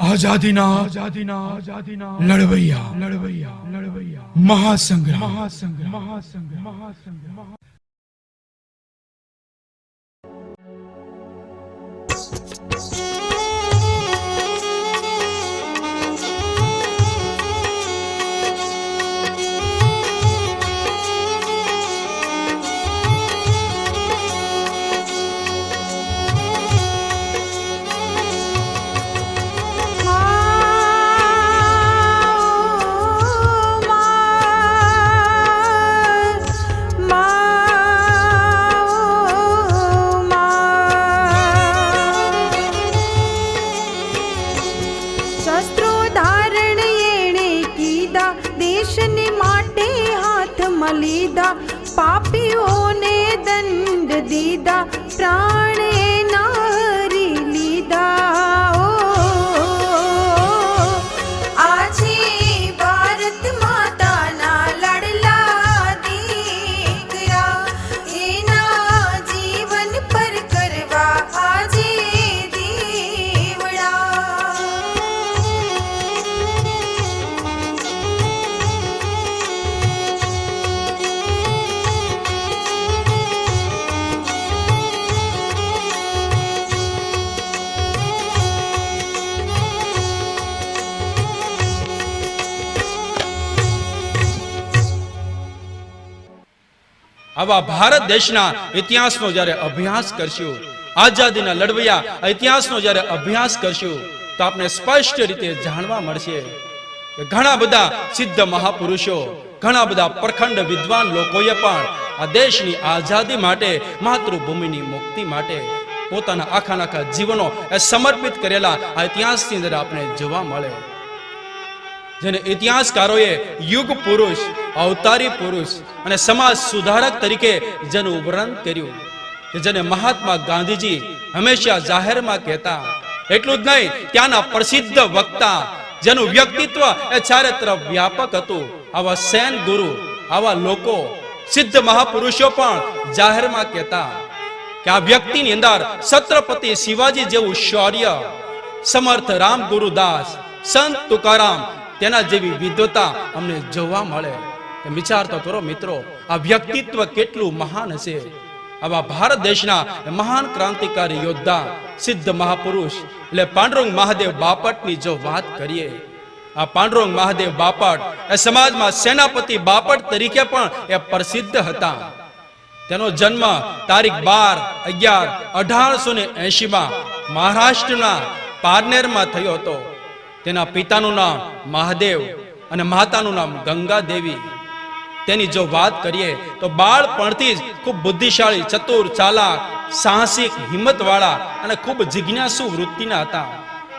આઝાદીના લડવૈયા મહાસંગ્રામ લીધા પાપીઓને દંડ દીધા પ્રાણે નારી લીધા આજે ભારત માતાના લડલા દીકરા એના જીવન પર કરવા આજે દીવડા આવા ભારત દેશના ઇતિહાસનો જ્યારે અભ્યાસ કરશું, આઝાદીના લડવૈયા ઇતિહાસનો જ્યારે અભ્યાસ કરશું તો આપણે સ્પષ્ટ રીતે જાણવા મળશે કે ઘણા બધા સિદ્ધ મહાપુરુષો, ઘણા બધા પ્રખંડ વિદ્વાન લોકોએ પણ આ દેશની આઝાદી માટે, માતૃભૂમિની મુક્તિ માટે પોતાના આખા જીવનો સમર્પિત કરેલા આ ઇતિહાસની અંદર આપણે જોવા મળે. જેને ઇતિહાસકારોએ યુગ પુરુષ, અવતારી પુરુષ અને સમાજ સુધારક તરીકે જેનું વર્ણન કર્યું, કે જેને મહાત્મા ગાંધીજી હંમેશા જાહેરમાં કહેતા. એટલું જ નહીં, ત્યાંના પ્રસિદ્ધ વક્તા જેનું વ્યક્તિત્વ એ ચારે તરફ વ્યાપક હતું, આવા સૈન ગુરુ, આવા લોકો, સિદ્ધ મહાપુરુષો પણ જાહેરમાં કહેતા કે આ વ્યક્તિની અંદર છત્રપતિ શિવાજી જેવું શૌર્ય, સમર્થ રામ ગુરુદાસ, સંત તુકારામ તેના જેવી વિદ્વતા અમને જોવા મળે. વિચાર તો કરો મિત્રો, આ વ્યક્તિત્વ કેટલું મહાન હશે. આવા ભારત દેશના મહાન ક્રાંતિકારી યોદ્ધા, સિદ્ધ મહાપુરુષ એટલે પાંડુરંગ મહાદેવ બાપટની જો વાત કરીએ, આ પાંડુરંગ મહાદેવ બાપટ એ સમાજમાં સેનાપતિ બાપટ તરીકે પણ એ પ્રસિદ્ધ હતા. તેનો જન્મ તારીખ 12/11/1880 મહારાષ્ટ્રના પારનેરમાં થયો હતો. તેના પિતાનું નામ મહાદેવ અને માતાનું નામ ગંગા દેવી. તેની જો વાત કરીએ તો બાળપણથી જ ખૂબ બુદ્ધિશાળી, ચતુર, ચાલાક, સાહસિક, હિંમતવાળા અને ખૂબ જિજ્ઞાસુ વૃત્તિના હતા.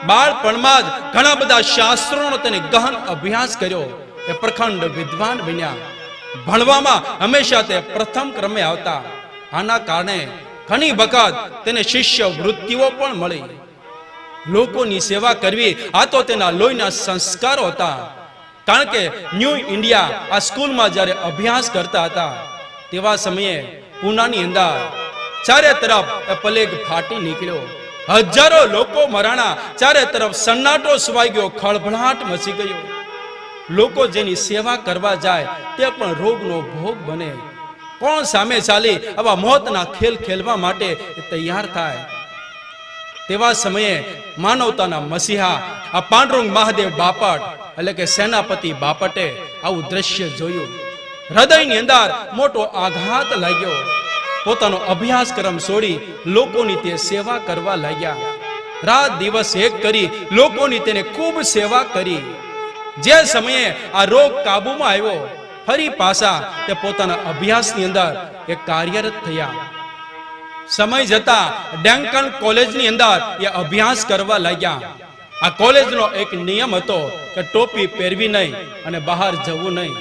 બાળપણમાં જ ઘણા બધા શાસ્ત્રોનો તેને ગહન અભ્યાસ કર્યો. એ પ્રખંડ વિદ્વાન બન્યા. ભણવામાં હંમેશા તે પ્રથમ ક્રમે આવતા. આના કારણે ઘણી વખત તેને શિષ્ય વૃત્તિઓ પણ મળી. લોકોની સેવા કરવી આ તો તેના લોહીના સંસ્કારો હતા. કારણ કે ન્યૂ ઇન્ડિયા આ સ્કૂલમાં જ્યારે અભ્યાસ કરતા હતા તેવા સમયે પૂનાની અંદર ચારે તરફ પ્લેગ ફાટી નીકળ્યો. હજારો લોકો મરાણા. ચારે તરફ સન્નાટો છવાઈ ગયો, ખળભળાટ મચી ગયો. લોકો જેની સેવા કરવા જાય તે પણ રોગનો ભોગ બને. કોણ સામે ચાલી આવા મોતના ખેલ ખેલવા માટે તૈયાર થાય? તેવા સમયે માનવતાના મસીહા આ પાંડુરંગ મહાદેવ બાપટ એટલે કે સેનાપતિ બાપટે આવું દ્રશ્ય જોયું. હૃદયની અંદર મોટો આઘાત લાગ્યો. પોતાનો અભ્યાસક્રમ છોડી લોકોની તે સેવા કરવા લાગ્યા. રાત દિવસ એક કરી લોકોની તેને ખૂબ સેવા કરી. જે સમયે આ રોગ કાબુમાં આવ્યો, ફરી પાછા તે પોતાના અભ્યાસની અંદર એ કાર્યરત થયા. સમય જતા ડેન્કન કોલેજની અંદર એ અભ્યાસ કરવા લાગ્યા. આ કોલેજનો એક નિયમ હતો કે ટોપી પહેરવી નહીં અને બહાર જવું નહીં.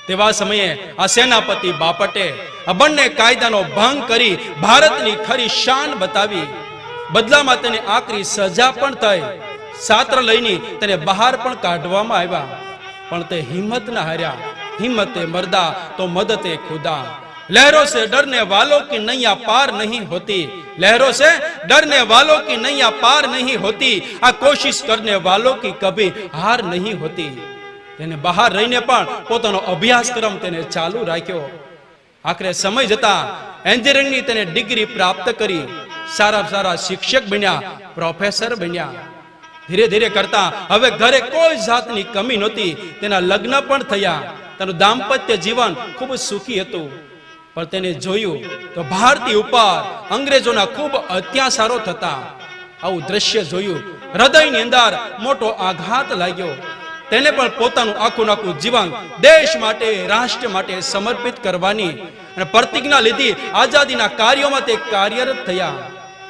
તેવા સમયે આ સેનાપતિ બાપટે આ બંને કાયદાનો ભંગ કરી ભારતની ખરી શાન બતાવી. બદલામાં તેને આકરી સજા પણ થઈ. છાત્ર લઈને તેને બહાર પણ કાઢવામાં આવ્યા. પણ તે હિંમત ના હાર્યા. હિંમતે મરદા તો મદદે ખુદા. लहरों से डरने वालों की नैया पार नहीं होती, लहरों से डरने वालों की नैया पार नहीं होती, आ कोशिश करने वालों की कभी हार नहीं होती। તેને બહાર રહીને પણ પોતાનો અભ્યાસક્રમ તેને ચાલુ રાખ્યો। આખરે સમય જતા એન્જિનિયરિંગની તેને ડિગ્રી પ્રાપ્ત કરી, સારા સારા શિક્ષક બન્યા, પ્રોફેસર બન્યા। ધીરે ધીરે કરતા હવે ઘરે કોઈ જાતની કમી નહોતી, તેના લગ્ન પણ થયા, તેનું દાંપત્ય જીવન ખૂબ સુખી હતું। પણ તેને જોયું તો ભારતીય ઉપર અંગ્રેજોના ખૂબ અત્યાચારો થતા। આવું દ્રશ્ય જોયું, હૃદયની અંદર મોટો આઘાત લાગ્યો। તેને પણ પોતાનું આખું જીવન દેશ માટે, રાષ્ટ્ર માટે સમર્પિત કરવાની અને પ્રતિજ્ઞા લીધી। આઝાદીના કાર્યોમાં તે કાર્યરત થયા।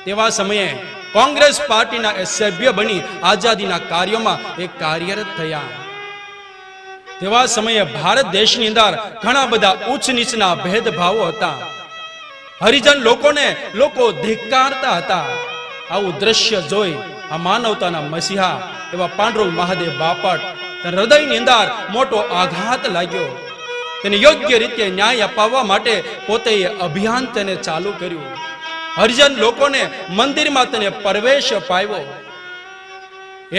તેવા સમયે કોંગ્રેસ પાર્ટીના એ સભ્ય બની આઝાદીના કાર્યોમાં એ કાર્યરત થયા। તેવા સમયે ભારત દેશની અંદર ઘણા બધા ઉચ્ચ નીચના ભેદભાવો હતા। હરિજન લોકોને લોકો ધિક્કારતા હતા। આવું દ્રશ્ય જોઈ આ માનવતાના મસીહા એવા પાંડુરંગ મહાદેવ બાપટ હૃદયની અંદર મોટો આઘાત લાગ્યો। તેને યોગ્ય રીતે ન્યાય અપાવવા માટે પોતે અભિયાન તેને ચાલુ કર્યું। હરિજન લોકોને મંદિરમાં તેને પ્રવેશ અપાવ્યો।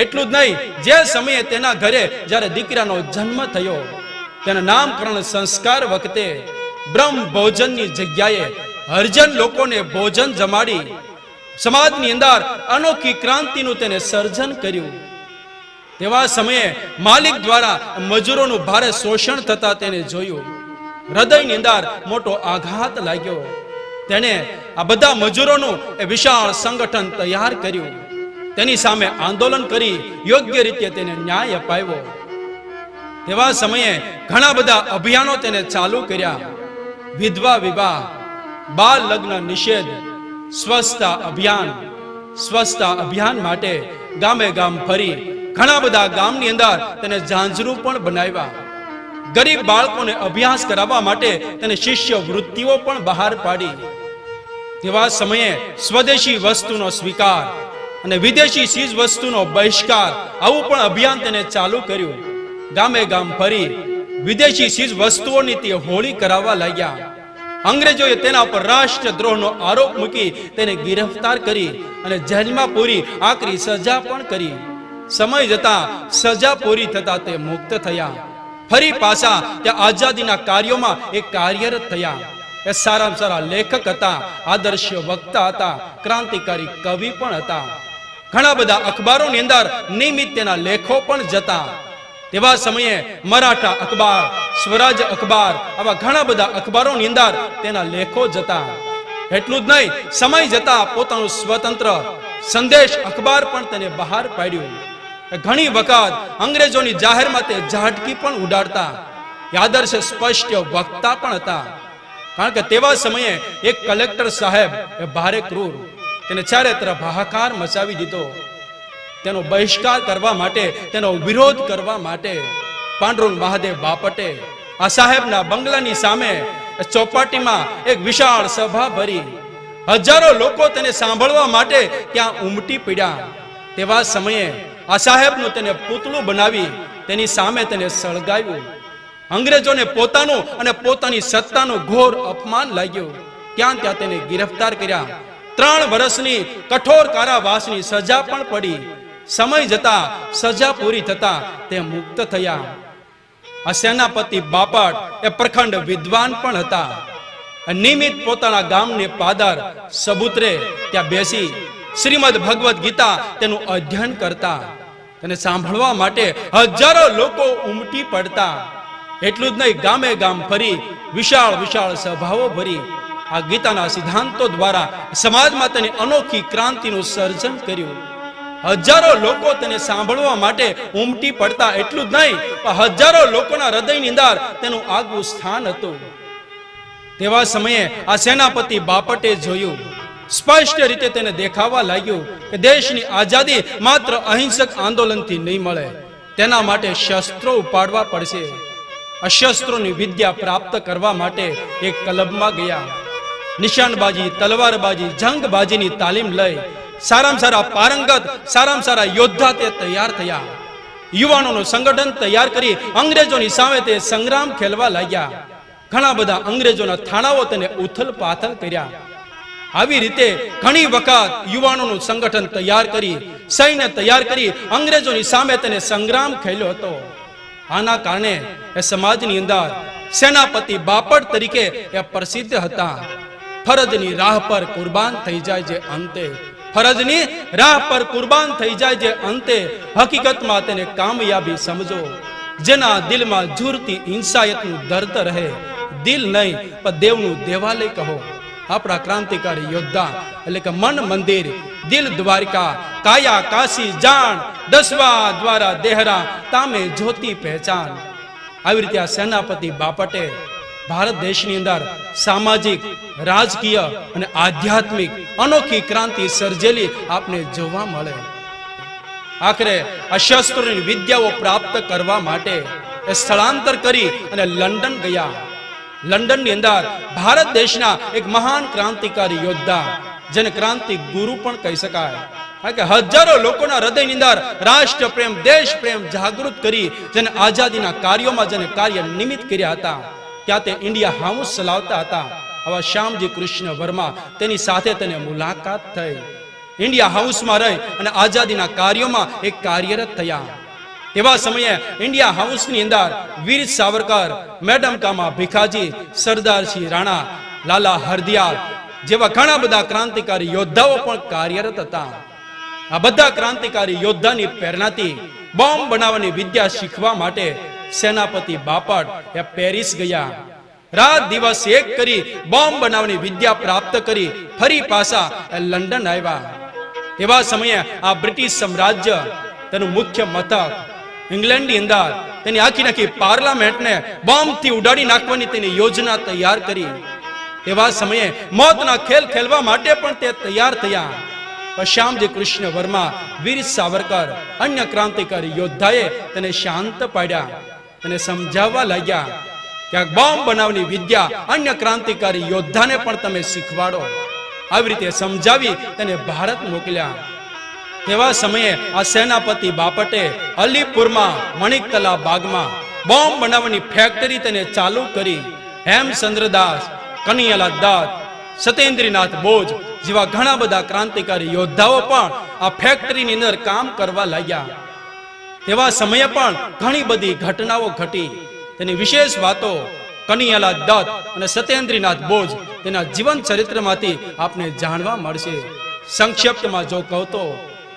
એટલું જ નહીં, જે સમયે તેના ઘરે જ્યારે દીકરાનો જન્મ થયો, તેના નામકરણ સંસ્કાર વખતે બ્રહ્મ ભોજનની જગ્યાએ હરિજન લોકોને ભોજન જમાડી સમાજની અંદર અનોખી ક્રાંતિનું તેને સર્જન કર્યું। તેવા સમયે માલિક દ્વારા મજૂરોનું ભારે શોષણ થતા તેને જોયું। હૃદયની અંદર મોટો આઘાત લાગ્યો। તેણે આ બધા મજૂરોનું એ વિશાળ સંગઠન તૈયાર કર્યું। તેની સામે આંદોલન કરી યોગ્ય રીતે તેને ન્યાય અપાવ્યો। તેવા સમયે ઘણા બધા અભિયાનો તેને ચાલુ કર્યા। વિધવા વિવાહ, બાળ લગ્ન નિષેધ, સ્વચ્છતા અભિયાન માટે ગામે ગામ ફરી ઘણા બધા ગામની અંદર તેને ઝાંઝરું પણ બનાવ્યા। ગરીબ બાળકોને અભ્યાસ કરાવવા માટે તેને શિષ્યવૃત્તિઓ પણ બહાર પાડી। તેવા સમયે સ્વદેશી વસ્તુનો સ્વીકાર અને વિદેશી ચીજ વસ્તુનો બહિષ્કાર, આવું પણ અભિયાન તેને ચાલુ કર્યું। ગામે ગામ ફરી વિદેશી ચીજ વસ્તુઓની તે હોળી કરાવવા લાગ્યા। અંગ્રેજોએ તેના પર રાષ્ટ્રદ્રોહનો આરોપ મૂકી તેને ગિરફતાર કરી અને જેલમાં પૂરી આકરી સજા પણ કરી। સમય જતા સજા પૂરી થતા તે મુક્ત થયા। ફરી પાછા ત્યાં આઝાદીના કાર્યોમાં એ કાર્યરત થયા। એ સારામાં સારા લેખક હતા, આદર્શ વક્તા હતા, ક્રાંતિકારી કવિ પણ હતા। ઘણા બધા અખબારોની અંદર નિયમિત તેના લેખો પણ જતા। તેવા સમયે મરાઠા અખબાર, સ્વરાજ અખબાર, આવા ઘણા બધા અખબારોની અંદર તેના લેખો જતા। એટલું જ નહીં, સમય જતા પોતાનું સ્વતંત્ર સંદેશ અખબાર પણ તેને બહાર પાડ્યું। ઘણી વખત અંગ્રેજોની જાહેરમાં તે ઝાટકી પણ ઉડાડતા। આદર્શ સ્પષ્ટ વક્તા પણ હતા। કારણ કે તેવા સમયે એક કલેક્ટર સાહેબ એ ભારે ક્રૂર, તેને ચારે તરફ હાહાકાર મચાવી દીધો। તેનો બહિષ્કાર કરવા માટે, તેનો વિરોધ કરવા માટે પાંડુરંગ મહાદેવ બાપટે આ સાહેબના બંગલાની સામે ચોપાટીમાં એક વિશાળ સભા ભરી। હજારો લોકો તેને સાંભળવા માટે ત્યાં ઉમટી પડ્યા। તેવા સમયે આ સાહેબનું તેને પૂતળું બનાવી તેની સામે તેને સળગાવ્યું। અંગ્રેજોને પોતાનું અને પોતાની સત્તાનું ઘોર અપમાન લાગ્યું। ત્યાં તેને ગિરફતાર કર્યા। 3 વર્ષની કઠોર કારાવાસની સજા પણ પડી। સમય જતા સજા પૂરી થતા તે મુક્ત થયા। આ સેનાપતિ બાપટ એ પ્રખંડ વિદ્વાન પણ હતા। નિયમિત પોતાના ગામને પાદર સબૂતરે ત્યાં બેસી શ્રીમદ ભગવદ ગીતા તેનું અધ્યયન કરતા। તેને સાંભળવા માટે હજારો લોકો ઉમટી પડતા। એટલું જ નહીં, ગામે ગામ ફરી વિશાળ વિશાળ સભાઓ ભરી આ ગીતાના સિદ્ધાંતો દ્વારા સમાજમાં તેની અનોખી ક્રાંતિનું સર્જન કર્યું। હજારો લોકો તેને સાંભળવા માટે ઉમટી પડતા। એટલું જ નહીં, હજારો લોકોના હૃદયની અંદર તેનું આગવું સ્થાન હતું। તેવા સમયે આ સેનાપતિ બાપટે જોયું, સ્પષ્ટ રીતે તેને દેખાવા લાગ્યું કે દેશની આઝાદી માત્ર અહિંસક આંદોલનથી નહીં મળે, તેના માટે શસ્ત્રો ઉપાડવા પડશે। આ શસ્ત્રોની વિદ્યા પ્રાપ્ત કરવા માટે એક ક્લબમાં ગયા। નિશાનબાજી, તલવારબાજી, જંગબાજીની તાલીમ લઈ સારામાં સારા પારંગત, સારામાં સારા યોદ્ધા તે તૈયાર થયા। યુવાનોનું સંગઠન તૈયાર કરી અંગ્રેજોની સામે તે સંગ્રામ ખેલવા લાગ્યા। ઘણા બધા અંગ્રેજોના થાણાઓ તેને ઉથલ પાથલ કર્યા. આવી રીતે ઘણી વખત યુવાનોનું સંગઠન તૈયાર કરી, સૈન્ય તૈયાર કરી અંગ્રેજોની સામે તેને સંગ્રામ ખેલ્યો હતો. આના કારણે એ સમાજની અંદર સેનાપતિ બાપટ તરીકે એ પ્રસિદ્ધ હતા. ફરજની રાહ પર કુરબાન થઈ જાય જે અંતે, ફરજની રાહ પર કુરબાન થઈ જાય જે અંતે, હકીકતમાં તેને કામયાબી સમજો. જેના દિલમાં ઝૂરતી ઇન્સાયતનું દર્દ રહે, દિલ નહીં પણ દેવનું દેવાલય કહો. આપણા ક્રાંતિકારી યોદ્ધા એટલે કે મન મંદિર, દિલ દ્વારિકા, કાયા કાશી જાણ, દસવા દ્વારા દેહરા, તામે જ્યોતિ પહેચાન. આવી રીતે આ સેનાપતિ બાપટે ભારત દેશની અંદર સામાજિક, રાજકીય અને આધ્યાત્મિક અનોખી ક્રાંતિ સર્જેલી આપને જોવા મળે. આખરે આ શસ્ત્રોની વિદ્યાઓ પ્રાપ્ત કરવા માટે એ સ્થળાંતર કરી અને લંડન ગયા. લંડનની અંદર ભારત દેશના એક મહાન ક્રાંતિકારી યોદ્ધા, જેને ક્રાંતિ ગુરુ પણ કહી શકાય, કારણ કે હજારો લોકોના હૃદયની અંદર રાષ્ટ્ર પ્રેમ, દેશ પ્રેમ જાગૃત કરી, જેને આઝાદીના કાર્યોમાં જેને કાર્ય નિમિત્ત કર્યા હતા, ત્યાં તે ઇન્ડિયા હાઉસ ચલાવતા હતા. આવા શ્યામજી કૃષ્ણ વર્મા, તેની સાથે તેને મુલાકાત થઈ. ઇન્ડિયા હાઉસમાં રહી અને આઝાદીના કાર્યોમાં એક કાર્યરત થયા. એવા સમયે ઇન્ડિયા હાઉસની અંદર વીર સાવરકર, મેડમ કામા ભીખાજી, સરદારસિંહ રાણા, લાલા હરદિયાલ જેવા ઘણા બધા ક્રાંતિકારી યોદ્ધાઓ પણ કાર્યરત હતા. આ બધા ક્રાંતિકારી યોદ્ધાની પ્રેરણાથી બોમ્બ બનાવવાની વિદ્યા શીખવા માટે સેનાપતિ બાપટ એ પેરિસ ગયા. રાત દિવસ એક કરી બોમ્બ બનાવવાની વિદ્યા પ્રાપ્ત કરી ફરી પાછા લંડન આવ્યા. એવા સમયે આ બ્રિટિશ સામ્રાજ્ય તેનું મુખ્ય મથક ઇંગ્લેન્ડની અંદર તેની આખી પાર્લામેન્ટને બોમ્બથી ઉડાડી નાખવાની તેની યોજના તૈયાર કરી. એવા સમયે મોતના ખેલ ખેલવા માટે પણ તે તૈયાર થયા. શ્યામજી કૃષ્ણ વર્મા, વીર સાવરકર, અન્ય ક્રાંતિકારી યોદ્ધાએ તેને શાંત પાડ્યા, તેને સમજાવવા લાગ્યા કે આ બોમ્બ બનાવવાની વિદ્યા અન્ય ક્રાંતિકારી યોદ્ધાને પણ તમે શીખવાડો. આવી રીતે સમજાવી તેને ભારત મોકલ્યા. તેવા સમયે આ સેનાપતિ બાપટે અલીપુરમાં મણિકતલા બાગમાં બોમ્બ બનાવવાની ફેક્ટરી તેને ચાલુ કરી. હેમચંદ્રદાસ, કનૈયાલાલ દત્ત, સત્યેન્દ્રનાથ બોઝ જેવા ઘણા બધા ક્રાંતિકારી યોદ્ધાઓ પણ આ ફેક્ટરીની અંદર કામ કરવા લાગ્યા. તેવા સમયે પણ ઘણી બધી ઘટનાઓ ઘટી. તેની વિશેષ વાતો કનૈયાલાલ દત્ત અને સત્યેન્દ્રનાથ બોઝ તેના જીવન ચરિત્રમાંથી આપને જાણવા મળશે. સંક્ષિપ્તમાં જો કહું તો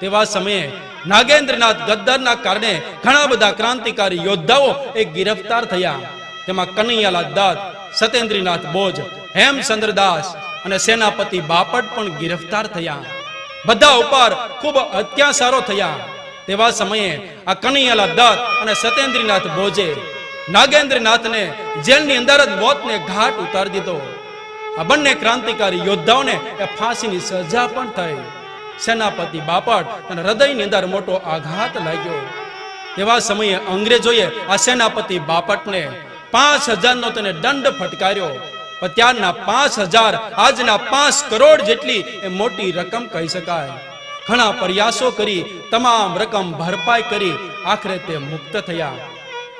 તેવા સમયે નાગેન્દ્રનાથ ગદ્દારના કારણે ઘણા બધા ક્રાંતિકારી યોદ્ધાઓ એક ગિરફતાર થયા. તેમાં કનૈયાલાલ દત્ત, સત્યેન્દ્રનાથ બોઝ, હેમચંદ્રદાસ અને સેનાપતિ બાપટ પણ ગિરફતાર થયા. બધા ઉપર ખૂબ અત્યાચારો થયા. તેવા સમયે આ કનૈયાલાલ દત્ત અને સત્યેન્દ્રનાથ બોઝે નાગેન્દ્રનાથને જેલની અંદર જ મોતને ઘાટ ઉતારી દીધો. આ બંને ક્રાંતિકારી યોદ્ધાઓને એ ફાંસીની સજા પણ થઈ. સેનાપતિ બાપટ અને હૃદયની અંદર મોટો આઘાત લાગ્યો. તેવા સમયે અંગ્રેજોએ આ સેનાપતિ બાપટને 5000નો તેને દંડ ફટકાર્યો. પણ ત્યારના 5000 આજના 5 કરોડ જેટલી એ મોટી રકમ કહી શકાય. ઘણા પ્રયાસો કરી તમામ રકમ ભરપાઈ કરી આખરે તે મુક્ત થયા.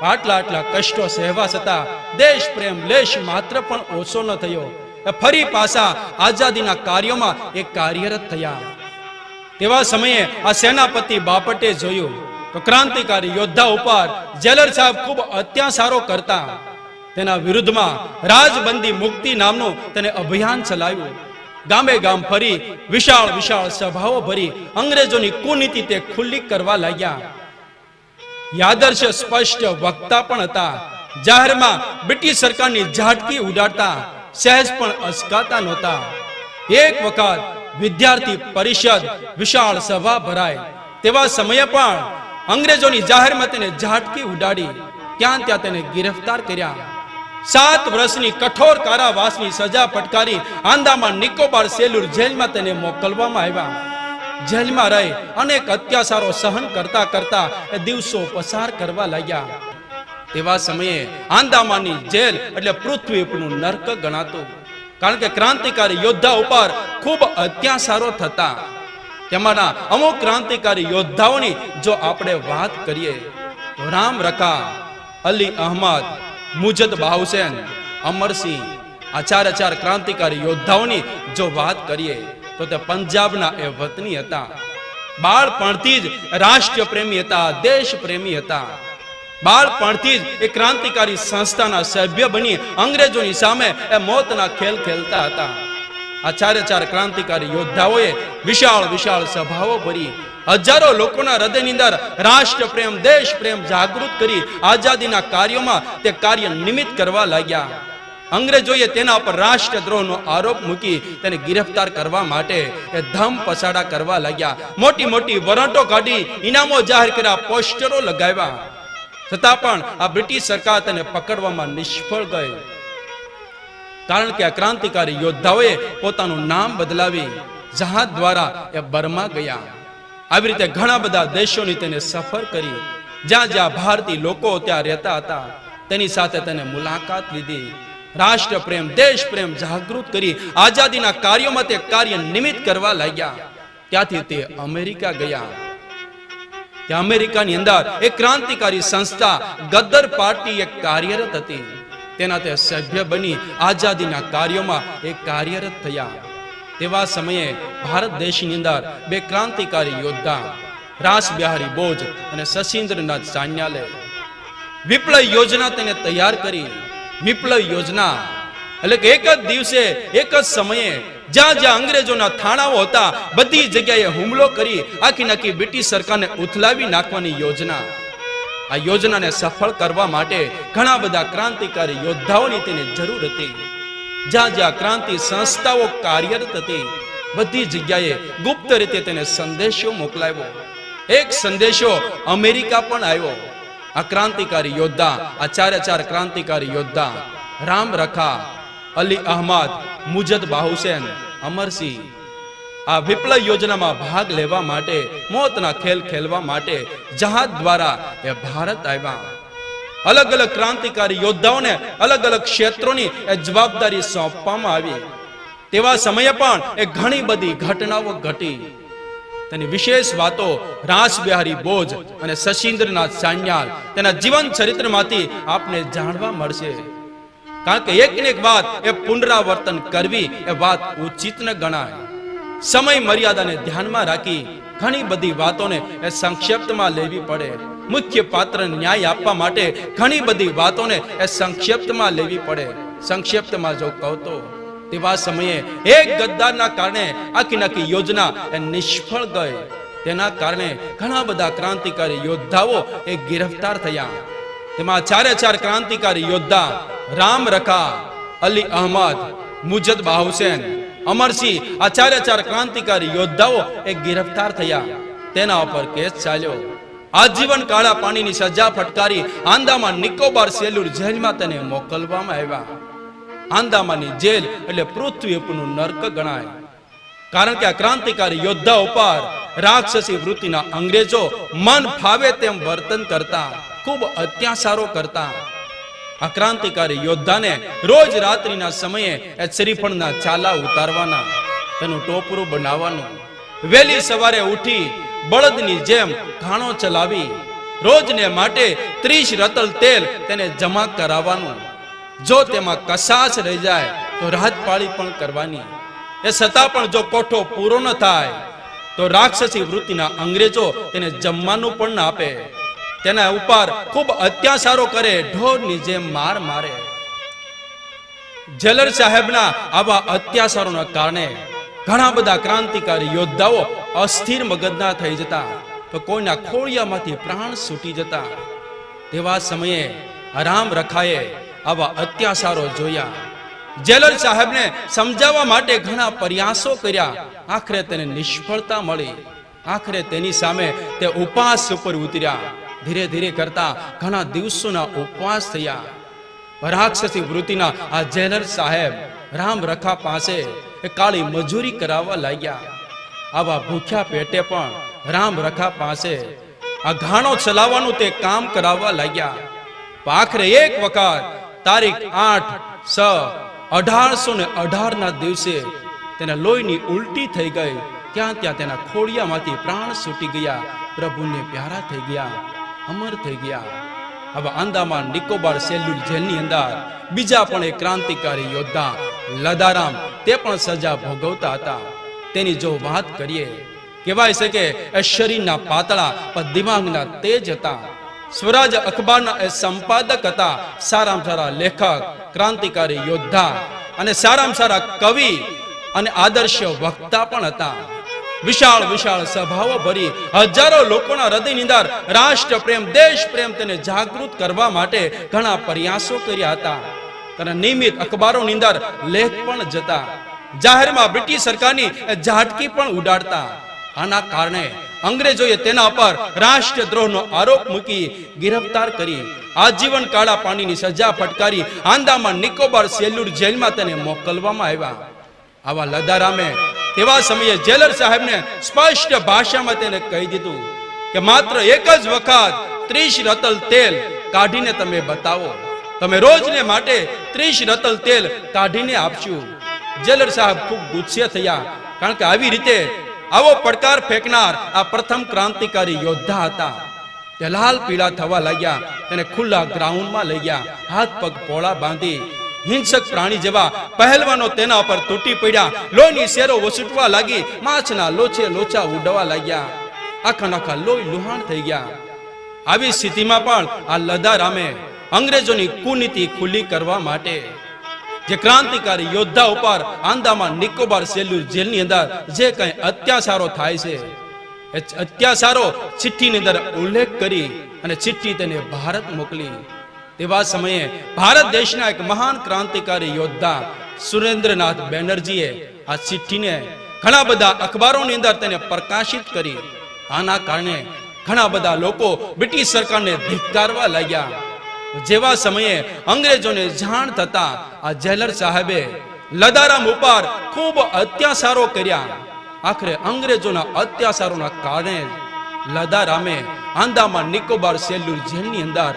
આટલા કષ્ટો સહેવા છતાં દેશ પ્રેમ લેશ માત્ર પણ ઓછો ન થયો. ફરી પાછા આઝાદીના કાર્યોમાં એ કાર્યરત થયા. તેવા સમયે આ સેનાપતિ બાપટે જોયું તો ક્રાંતિકારી યોદ્ધા ઉપર જેલર સાહેબ ખૂબ અત્યાચારો કરતા. તેના વિરુદ્ધમાં રાજબંધી મુક્તિ નામનું તેને અભિયાન ચલાવ્યું. ગામે ગામ ફરી વિશાળ સભાઓ ભરી અંગ્રેજોની કુનીતિ તે ખુલ્લી કરવા લાગ્યા. યાદર્શ સ્પષ્ટ વક્તા પણ હતા. જાહેરમાં બ્રિટિશ સરકારની ઝાટકી ઉડાડતા સહેજ પણ અચકાતા નહોતા. એક વખત વિદ્યાર્થી પરિષદ વિશાળ સભા ભરાય. તેવા સમયે પણ અંગ્રેજોની જાહેરમાં તેને ઝાટકી ઉડાડી. ત્યાં તેને ગિરફતાર કર્યા. 7 વર્ષની કઠોર કારાવાસની સજા ફટકારી આંદામાન નિકોબાર સેલ્યુર જેલમાં તેને મોકલવામાં આવ્યા. જેલમાં રહી અનેક અત્યાચારો સહન કરતા એ દિવસો પસાર કરવા લાગ્યા. તેવા સમયે આંદામાનની જેલ એટલે પૃથ્વી ઉપરનું નર્ક ગણાતું. કારણ કે ક્રાંતિકારી યોદ્ધા ઉપર ખૂબ અત્યાચારો થતા. તેમાંના અમુક ક્રાંતિકારી યોદ્ધાઓની જો આપણે વાત કરીએ તો રામ રખા, અલી અહમદ, મુજદ બાહુસેન, અમરસિંહ, આ ચાર ક્રાંતિકારી યોદ્ધાઓની જો વાત કરીએ તો તે પંજાબના એ વતની હતા. બાળપણથી જ રાષ્ટ્ર પ્રેમી હતા, દેશ પ્રેમી હતા. બાળપણથી જ એ ક્રાંતિકારી સંસ્થાના સભ્ય બની અંગ્રેજોની સામે એ મોતના ખેલ ખેલતા હતા. આ ચાર ક્રાંતિકારી યોદ્ધાઓએ વિશાળ સભાઓ ભરી હજારો લોકોના હૃદયની અંદર રાષ્ટ્ર પ્રેમ, દેશ પ્રેમ જાગૃત કરી આઝાદીના કાર્યોમાં તે કાર્ય નિમિત્ત કરવા લાગ્યા. અંગ્રેજોએ તેના પર રાષ્ટ્રદ્રોહનો આરોપ મૂકી તેને ગિરફતાર કરવા માટે એ ધમ પછાડા કરવા લાગ્યા. મોટી વરંટો કાઢી ઇનામો જાહેર કર્યા, પોસ્ટરો લગાવ્યા. છતાં પણ આ બ્રિટિશ સરકાર તેને પકડવામાં નિષ્ફળ ગઈ. કારણ કે આ ક્રાંતિકારી યોદ્ધાઓએ પોતાનું નામ બદલાવી જહાજ દ્વારા એ બર્મા ગયા. આવી રીતે ઘણા બધા દેશોની તેને સફર કરી. જ્યાં ભારતીય લોકો ત્યાં રહેતા હતા તેની સાથે તેને મુલાકાત લીધી. રાષ્ટ્ર પ્રેમ, દેશ પ્રેમ જાગૃત કરી આઝાદીના કાર્યોમાં તે કાર્ય નિમિત્ત કરવા લાગ્યા. ત્યાંથી તે અમેરિકા ગયા. ત્યાં અમેરિકાની અંદર એક ક્રાંતિકારી સંસ્થા ગદર પાર્ટી એક કાર્યરત હતી. તેના તે સભ્ય બની આઝાદીના કાર્યોમાં એ કાર્યરત થયા. તેવા સમયે ભારત દેશની અંદર બે ક્રાંતિકારી યોદ્ધા રાસબિહારી બોઝ અને શશીન્દ્રનાથ સાન્યાલે વિપ્લવ યોજના તેને તૈયાર કરી. વિપ્લવ યોજના એટલે કે એક જ દિવસે, એક જ સમયે જ્યાં અંગ્રેજોના થાણાઓ હતા બધી જગ્યાએ હુમલો કરી આખી બ્રિટિશ સરકારને ઉથલાવી નાખવાની યોજના. આ યોજનાને સફળ કરવા માટે ઘણા બધા ક્રાંતિકારી યોદ્ધાઓની તેને જરૂર હતી. જ્યાં ક્રાંતિ સંસ્થાઓ કાર્યરત હતી બધી જગ્યાએ ગુપ્ત રીતે તેને સંદેશો મોકલાવ્યો. એક સંદેશો અમેરિકા પણ આવ્યો. આ ક્રાંતિકારી યોદ્ધા, આ ચાર ક્રાંતિકારી યોદ્ધા રામ રખા, અલી અહમદ, મુજદ બાહુસેન, અમરસિંહ આ વિપ્લવ યોજનામાં ભાગ લેવા માટે, મોતના ખેલ ખેલવા માટે જહાજ દ્વારા એ ભારત આવ્યા. અલગ ક્રાંતિકારી યોદ્ધાઓને અલગ ક્ષેત્રોની એ જવાબદારી સોંપવામાં આવી. તેવા સમયે પણ એ ઘણી બધી ઘટનાઓ ઘટી. તેની વિશેષ વાતો રાસબિહારી બોઝ અને શશીન્દ્રનાથ સાન્યાલ તેના જીવન ચરિત્રમાંથી આપને જાણવા મળશે. કારણ કે એકને એક વાત એ પુનરાવર્તન કરવી એ વાત ઉચિત ન ગણાય. સમય મર્યાદાને ધ્યાનમાં રાખી ઘણી બધી વાતોને એ સંક્ષિપ્તમાં લેવી પડે. મુખ્ય પાત્રને ન્યાય આપવા માટે ઘણી બધી વાતોને એ સંક્ષિપ્તમાં લેવી પડે. સંક્ષિપ્તમાં જો કહું તો તેવા સમયે એક ગદ્દારના કારણે આખી યોજના એ નિષ્ફળ ગઈ. તેના કારણે ઘણા બધા ક્રાંતિકારી યોદ્ધાઓ એ ગિરફતાર થયા. તેમાં ચાર ક્રાંતિકારી યોદ્ધા રામ રખા, અલી અહમદ, મુજદ બાહુસેન, અમરસિંહ આ ચાર ક્રાંતિકારી યોદ્ધાઓ એ ગિરફતાર થયા. તેના ઉપર કેસ ચાલ્યો. આજીવન કાળા પાણીની સજા ફટકારી આંદામાન નિકોબાર સેલ્યુર જેલમાં તેને મોકલવામાં આવ્યા. આંદામાનની જેલ એટલે પૃથ્વી ઉપરનું નર્ક ગણાય. કારણ કે આ ક્રાંતિકારી યોદ્ધા ઉપર રાક્ષસી વૃત્તિના અંગ્રેજો મન ફાવે તેમ વર્તન કરતા, ખૂબ અત્યાચારો કરતા. આ ક્રાંતિકારી યોદ્ધાને રોજ રાત્રિના સમયે એ શ્રીફળના ચાલા ઉતારવાના, તેનું ટોપરું બનાવવાનું, વહેલી સવારે ઉઠી બળદની જેમ ઘાણો ચલાવી રોજને માટે 30 રતલ તેલ તેને જમા કરાવવાનું. જો તેમાં કસાશ રહી જાય તો રાજપાળી પણ કરવાની. એ છતાં પણ જો કોઠો પૂરો ન થાય તો રાક્ષસી વૃત્તિના અંગ્રેજો તેને જમવાનું પણ ના આપે. તેના ઉપર ખૂબ અત્યાચારો કરે, ઢોરની જેમ માર મારે. જેલર સાહેબના આવા અત્યાચારોના કારણે ઘણા બધા ક્રાંતિકારી યોદ્ધાઓ અસ્થિર મગજના થઈ જતા, તો કોઈના ખોળિયામાંથી પ્રાણ છૂટી જતા. તેવા સમયે રામ રખાએ આવા અત્યાચારો જોયા. જેલર સાહેબને સમજાવવા માટે ઘણા પ્રયાસો કર્યા. આખરે તેને નિષ્ફળતા મળી. આખરે તેની સામે તે ઉપવાસ ઉપર ઉતર્યા. ધીરે કરતા ઘણા દિવસોના ઉપવાસ થયા. રાક્ષસી વૃત્તિના આ જેલર સાહેબ રામ રખા પાસે કાળી મજૂરી કરાવવા લાગ્યા. આવા ભૂખ્યા પેટે પણ રામ રખા પાસે આ ઘાણો ચલાવવાનું તે કામ કરાવવા લાગ્યા. આખરે એક વખત તારીખ 8/6/1818 ના દિવસે તેના લોહીની ઉલટી થઈ ગઈ. ત્યાં તેના ખોડિયામાંથી પ્રાણ છૂટી ગયા. પ્રભુને પ્યારા થઈ ગયા, અમર થઈ ગયા. હવે આંદામાન નિકોબાર સેલ્યુલ જેલની અંદર બીજા પણ એક ક્રાંતિકારી યોદ્ધા લદારામ તે પણ સજા ભોગવતા હતા. તેની જો વાત કરીએ, કહેવાય છે કે એ શરીરના પાતળા પણ દિમાગના તેજ હતા. સ્વરાજ અખબારના એ સંપાદક હતા, સારામાં સારા લેખક, ક્રાંતિકારી યોદ્ધા અને સારામાં સારા કવિ અને આદર્શ વક્તા પણ હતા. વિશાળ વિશાળ સભાઓ ભરી હજારો લોકોના હૃદયની અંદર રાષ્ટ્ર પ્રેમ, દેશ પ્રેમ તેને જાગૃત કરવા માટે ઘણા પ્રયાસો કર્યા હતા. અને નિયમિત અખબારોની અંદર લેખ પણ જતા, જાહેરમાં બ્રિટિશ સરકારની ઝાટકી પણ ઉડાડતા. આના કારણે અંગ્રેજોએ તેના પર રાષ્ટ્રદ્રોહનો આરોપ મૂકી ગિરફતાર કરી આજીવન કાળા પાણીની સજા ફટકારી આંદામાન નિકોબાર સેલ્યુલ જેલમાં તેને મોકલવામાં આવ્યા. આવા લદારામે તેવા સમયે જેલર સાહેબને સ્પષ્ટ ભાષામાં તેને કહી દીધું કે માત્ર એક જ વખત 30 રતલ તેલ કાઢીને તમે બતાવો, તમે રોજને માટે 30 રતલ તેલ કાઢીને આપશું. જેલર સાહેબ ખૂબ ગુસ્સે થયા, કારણ કે આવી રીતે આવો પડકાર ફેંકનાર આ પ્રથમ ક્રાંતિકારી યોદ્ધા હતા. તે લાલ પીળા થવા લાગ્યા. તેને ખુલ્લા ગ્રાઉન્ડમાં લઈ ગયા, હાથ પગ પોળા બાંધી હિંસક પ્રાણી જેવા પહેલવાનો તેના પર તૂટી પડ્યા. લોહીની શેરો વસૂટવા લાગી, માછના લોચે લોચા ઉડવા લાગ્યા, આખા લોહી લુહાણ થઈ ગયા. આવી સ્થિતિમાં પણ આ લદારામે અંગ્રેજોની કુનીતિ ખુલ્લી કરવા માટે જે ક્રાંતિકારી યોદ્ધા ઉપર આંદામાન નિકોબાર સેલ્યુલ જેલની અંદર જે કંઈ અત્યાચારો થાય છે એ અત્યાચારો ચિઠ્ઠીની અંદર ઉલ્લેખ કરી અને ચિઠ્ઠી તેને ભારત મોકલી. તેવા સમયે ભારત દેશના એક મહાન ક્રાંતિકારી યોદ્ધા સુરેન્દ્રનાથ બેનર્જીએ આ ચિઠ્ઠીને ઘણા બધા અખબારોની અંદર તેને પ્રકાશિત કરી. આના કારણે ઘણા બધા લોકો બ્રિટિશ સરકારને ધિક્કારવા લાગ્યા. જેવા સમયે અંગ્રેજોને જાણ થતા આ જેલર સાહેબે લદારામ ઉપર ખૂબ અત્યાચારો કર્યા. આખરે અંગ્રેજોના અત્યાચારોના કારણે લદારામે આંદામાન નિકોબાર સેલ્યુલ જેલની અંદર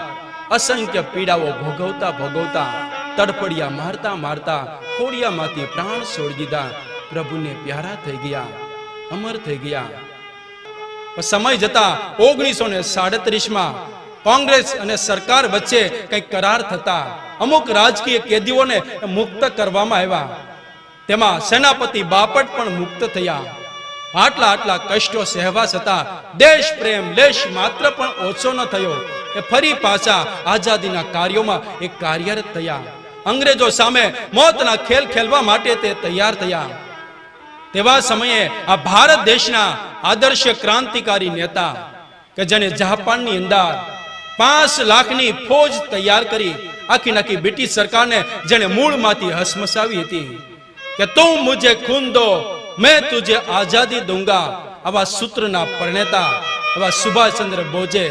અસંખ્ય પીડાઓ ભોગવતા ભોગવતા તડપડિયા મારતા મારતા ખોડિયામાંથી પ્રાણ છોડી દીધા. પ્રભુને પ્યારા થઈ ગયા, અમર થઈ ગયા. સમય જતા 1937માં કોંગ્રેસ અને સરકાર વચ્ચે કંઈક કરાર થતા અમુક રાજકીય કેદીઓને મુક્ત કરવામાં આવ્યા. તેમાં સેનાપતિ બાપટ પણ મુક્ત થયા. આટલા કષ્ટો સહેવા છતાં દેશ પ્રેમ લેશ માત્ર પણ ઓછો ન થયો. એ ફરી પાછા આઝાદીના કાર્યોમાં એ કાર્યરત થયા. અંગ્રેજો સામે મોતના ખેલ ખેલવા માટે તે તૈયાર થયા. તેવા સમયે આ ભારત દેશના આદર્શ ક્રાંતિકારી નેતા કે જેને જાપાનની અંદર 5 લાખની ફોજ તૈયાર કરી આખી બ્રિટિશ સરકારને જેને મૂળમાંથી હસમસાવી હતી કે તું મુझे खून दो मैं तुझे आजादी दूंगा. આવા સૂત્રના પ્રણેતા એવા સુભાષચંદ્ર બોઝે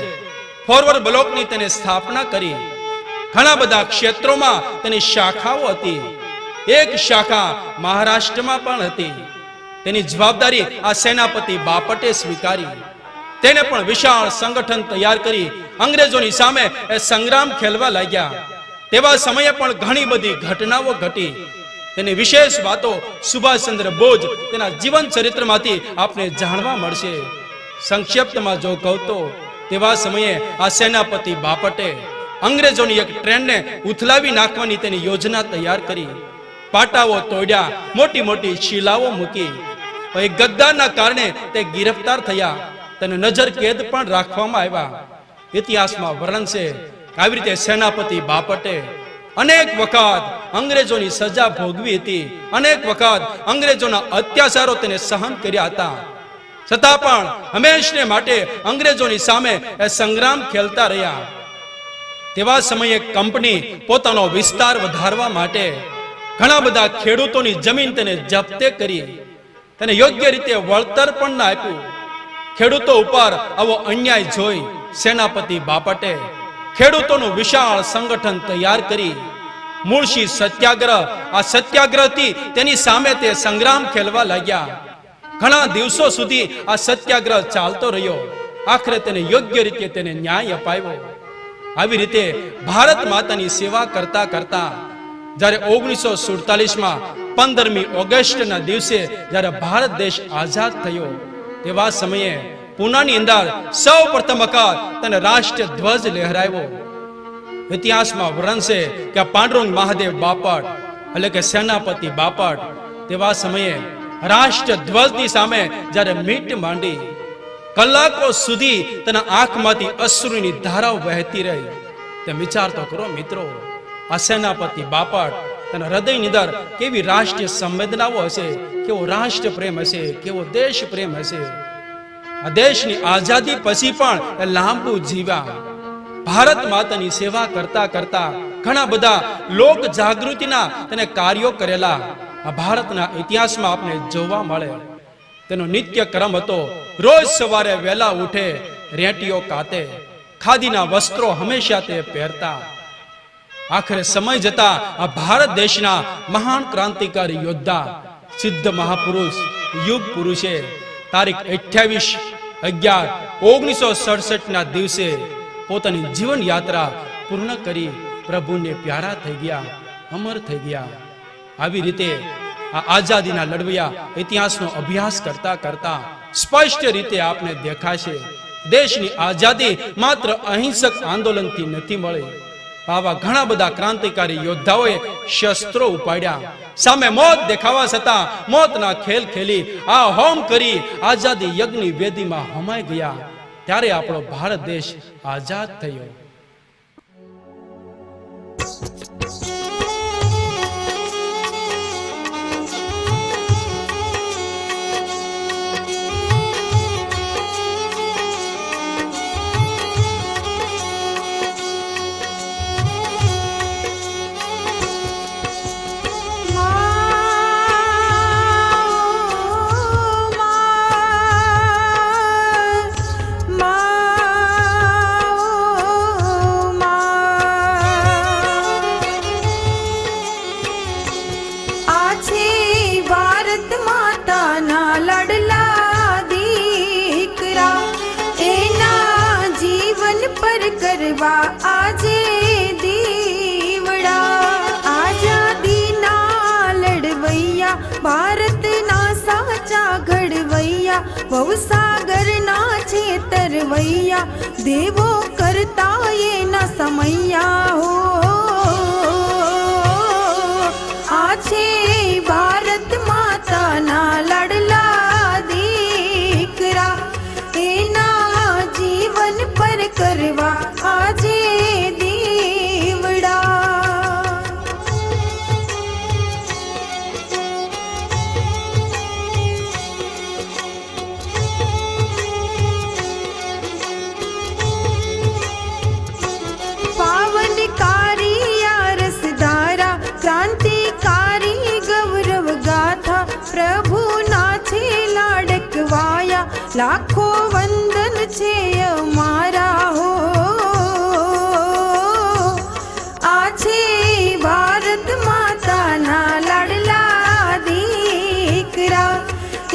ફોરવર્ડ બ્લોકની તેને સ્થાપના કરી. ઘણા બધા ક્ષેત્રોમાં તેની શાખાઓ હતી. એક શાખા મહારાષ્ટ્રમાં પણ હતી. તેની જવાબદારી આ સેનાપતિ બાપટે સ્વીકારી. તેને પણ વિશાળ સંગઠન તૈયાર કરી અંગ્રેજોની સામે એ સંગ્રામ ખેલવા લાગ્યા. તેવા સમયે પણ ઘણી બધી ઘટનાઓ ઘટી. તેની વિશેષ વાતો સુભાષચંદ્ર બોઝ તેના જીવન ચરિત્રમાંથી આપને જાણવા મળશે. સંક્ષિપ્તમાં જો કહું તો તેવા સમયે આ સેનાપતિ બાપટે અંગ્રેજોની એક ટ્રેનને ઉથલાવી નાખવાની તેની યોજના તૈયાર કરી. પાટાઓ તોડ્યા, મોટી મોટી શિલાઓ મૂકી. એ ગદ્દારના કારણે તે ગિરફતાર થયા. તેને નજર કેદ પણ રાખવામાં આવ્યા. ઇતિહાસમાં વર્ણન છે કે આવી રીતે સેનાપતિ બાપટે અનેક વખત અંગ્રેજોની સજા ભોગવી હતી. અનેક વખત અંગ્રેજોના અત્યાચારો તેને સહન કર્યા હતા. છતાં પણ હંમેશને માટે અંગ્રેજોની સામે એ સંગ્રામ ખેલતા રહ્યા. તેવા સમયે કંપની પોતાનો વિસ્તાર વધારવા માટે ઘણા બધા ખેડૂતોની જમીન તેને જપ્તે કરી. તેને યોગ્ય રીતે વળતર પણ ના આપ્યું. ખેડૂતો ઉપર આવો અન્યાય જોઈ સેનાપતિ બાપટે ખેડૂતોનું વિશાળ સંગઠન તૈયાર કરી મુળશી સત્યાગ્રહ, આ સત્યાગ્રહથી તેની સામે તે સંગ્રામ ખેલવા લાગ્યા. ઘણા દિવસો સુધી આ સત્યાગ્રહ ચાલતો રહ્યો. આખરે તેને યોગ્ય રીતે તેને ન્યાય અપાયો. આવી રીતે ભારત માતાની સેવા કરતા કરતા જ્યારે 1947માં 15મી ઓગસ્ટના દિવસે જ્યારે ભારત દેશ આઝાદ થયો, તેવા સમયે પૂનાની અંદર સૌ પ્રથમ વખત તેને રાષ્ટ્ર ધ્વજ લહેરાયો. ઇતિહાસમાં વર્ણન છે કે આ પાંડુરંગ મહાદેવ બાપટ એટલે કે સેનાપતિ બાપટ તેવા સમયે રાષ્ટ્ર ધ્વજની સામે જ્યારે મીટ માંડી, કલાકો સુધી તેના આંખમાંથી અશ્રુની ધારાઓ વહેતી રહી. તે વિચાર તો કરો મિત્રો, આ સેનાપતિ બાપટ તેના હૃદયની અંદર કેવી રાષ્ટ્રીય સંવેદનાઓ હશે, કેવો રાષ્ટ્ર પ્રેમ હશે, કેવો દેશ પ્રેમ હશે. આ દેશની આઝાદી પછી પણ એ લાંબુ જીવ્યા. ભારત માતાની સેવા કરતા કરતા ઘણા બધા લોક જાગૃતિના તેને કાર્યો કરેલા આ ભારતના ઇતિહાસમાં આપણે જોવા મળે. તેનો નિત્ય ક્રમ હતો, રોજ સવારે વહેલા ઉઠે, રેટીઓ કાતે, ખાદીના વસ્ત્રો હંમેશા તે પહેરતા. આખરે સમય જતા આ ભારત દેશના મહાન ક્રાંતિકારી યોદ્ધા, સિદ્ધ મહાપુરુષ, યુગ પુરુષે તારીખ 28/11/1967 ના દિવસે પોતાની જીવન યાત્રા પૂર્ણ કરી પ્રભુને પ્યારા થઈ ગયા, અમર થઈ ગયા. આવી રીતે આ આઝાદીના લડવૈયા ઇતિહાસનો અભ્યાસ કરતા કરતા સ્પષ્ટ રીતે આપને દેખાશે, દેશની આઝાદી માત્ર અહિંસક આંદોલનથી નથી મળી. આવા ઘણા બધા ક્રાંતિકારી યોદ્ધાઓએ શસ્ત્રો ઉપાડ્યા, સામે મોત દેખાવા છતાં મોતના ખેલ ખેલી આ હોમ કરી આઝાદી યજ્ઞની વેદીમાં હમાઈ ગયા. ત્યારે આપણો ભારત દેશ આઝાદ થયો. કરવા આજે દીવડા, આઝાદીના લડવૈયા, ભારતના સાચા ઘડવૈયા, ભવસાગરના છેતરવૈયા, દેવો કરતા એના સમૈયા હો. આ છે ભારત માતાના લાડલા દીકરા, એના જીવન પર કરવા આજે દીવડા. પાવનકારી આ રસધારા, ક્રાંતિકારી ગૌરવ ગાથા, પ્રભુના છે લાડકવાયા, લાખો વંદન છે અમારા હો. આ છે ભારત માતાના લાડલા દીકરા,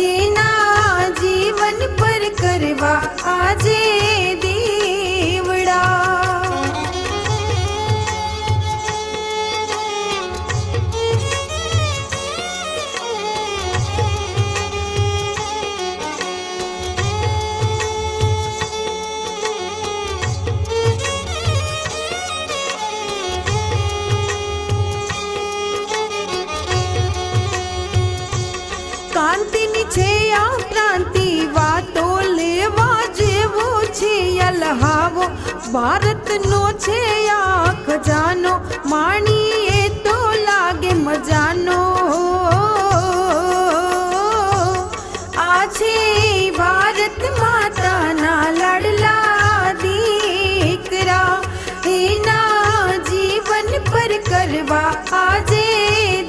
એના જીવન પર કરવા આજે દીવડા. કાંતિની છે આ ક્રાંતિ, વાતો લેવા જેવો છે અલહાવો, ભારતનો છે આ ખજાનો, માણીએ તો લાગે મજાનો. આ છે ભારત માતાના લાડલા દીકરા, એના જીવન પર કરવા આજે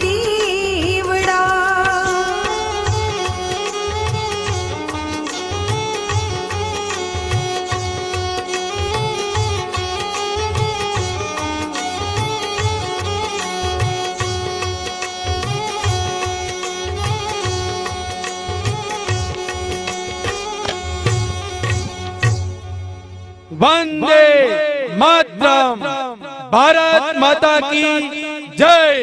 દીવડા. वंदे मातरम, भारत माता की जय.